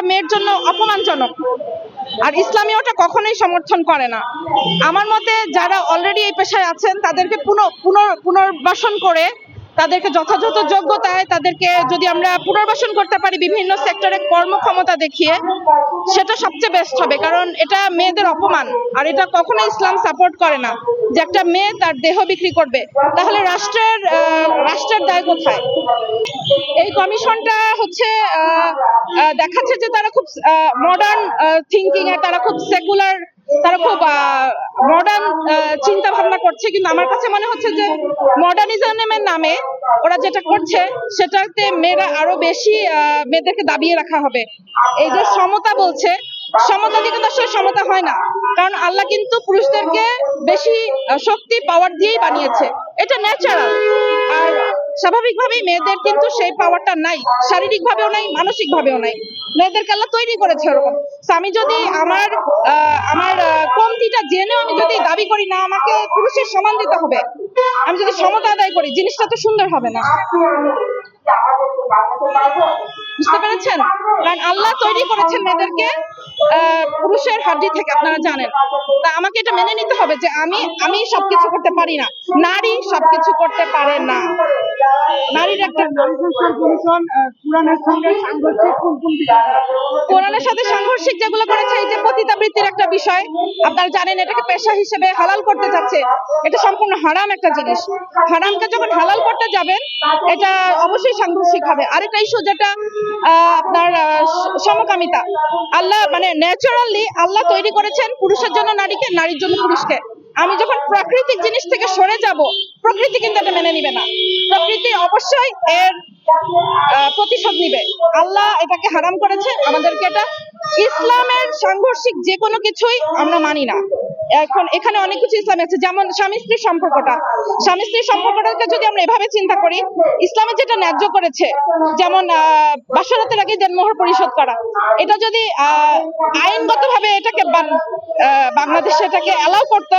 মেয়ের জন্য অপমানজনক, আর ইসলামী ওটা কখনোই সমর্থন করে না। আমার মতে যারা অলরেডি এই পেশায় আছেন তাদেরকে পুনর্বাসন করে তাদেরকে যথাযথ যোগ্যতায় তাদেরকে যদি আমরা পুনর্বাসন করতে পারি বিভিন্ন সেক্টরে কর্মক্ষমতা দেখিয়ে, সেটা সবচেয়ে বেস্ট হবে। কারণ এটা মেয়েদের অপমান, আর এটা কখনো ইসলাম সাপোর্ট করে না যে একটা মেয়ে তার দেহ বিক্রি করবে। তাহলে রাষ্ট্রের দায় কোথায়? এই কমিশনটা হচ্ছে দেখাচ্ছে যে তারা খুব মডার্ন থিঙ্কিং এ, তারা খুব সেকুলার, তারা খুব মডার্ন চিন্তা ভাবনা করছে, কিন্তু আমার কাছে মনে হচ্ছে যে মডার্নিজমের নামে ওরা যেটা করছে সেটাতে মেয়েরা আরো বেশি মেয়েদেরকে দাবিয়ে রাখা হবে। এই যে সমতা বলছে, সমতা দিয়ে কিন্তু আসলে সমতা হয় না, কারণ আল্লাহ কিন্তু পুরুষদেরকে বেশি শক্তি পাওয়ার দিয়েই বানিয়েছে, এটা ন্যাচারাল। আর স্বাভাবিকভাবেই মেয়েদের কিন্তু সেই পাওয়ারটা নাই, শারীরিক ভাবেও নাই, মানসিক ভাবেও নাই। মেয়েদেরকে আল্লাহ তৈরি করেছে ওরকম। আমি যদি আমার কমতিটা জেনেও আমি যদি দাবি করি না আমাকে পুরুষের সমান দিতে হবে, আমি যদি সমতা আদায় করি, জিনিসটা তো সুন্দর হবে না। বুঝতে পেরেছেন? কারণ আল্লাহ তৈরি করেছেন মেয়েদেরকে পুরুষের হাড্ডি থেকে, আপনারা জানেন। তা আমাকে এটা মেনে নিতে হবে যে আমি সবকিছু করতে পারি না, নারী সবকিছু করতে পারে না। নারীর একটা কোরআনের সাথে সাংঘর্ষিক যেগুলো করেছে, এই যে পতিতাবৃত্তির একটা বিষয়, আপনারা জানেন এটাকে পেশা হিসেবে হালাল করতে যাচ্ছে, এটা সম্পূর্ণ হারাম একটা জিনিস। হারামকে যখন হালাল করতে যাবেন এটা অবশ্যই সাংঘর্ষিক হবে। আরেকটা ইস্যু যেটা আপনার সমকামিতা, আল্লাহ মানে ন্যাচারালি আল্লাহ তৈরি করেছেন পুরুষের জন্য নারীকে, নারীর জন্য পুরুষকে। আমি যখন প্রাকৃতিক জিনিস থেকে সরে যাব, প্রকৃতি কিন্তু এটা মেনে নিবে না, প্রকৃতি অবশ্যই এর প্রতিশোধ নিবে। আল্লাহ এটাকে হারাম করেছে, আমাদেরকে এটা ইসলামের সাংঘর্ষিক যে কোনো কিছুই আমরা মানি না। এখন এখানে অনেক কিছু ইসলামে আছে, যেমন স্বামী স্ত্রীর সম্পর্কটাকে যদি আমরা এভাবে চিন্তা করি, ইসলামে যেটা ন্যায্য করেছে, যেমন বাসরাতের আগে দেনমোহর পরিশোধ করা, এটা যদি আইনগতভাবে এটাকে বাংলাদেশে এটাকে অ্যালাউ করতো,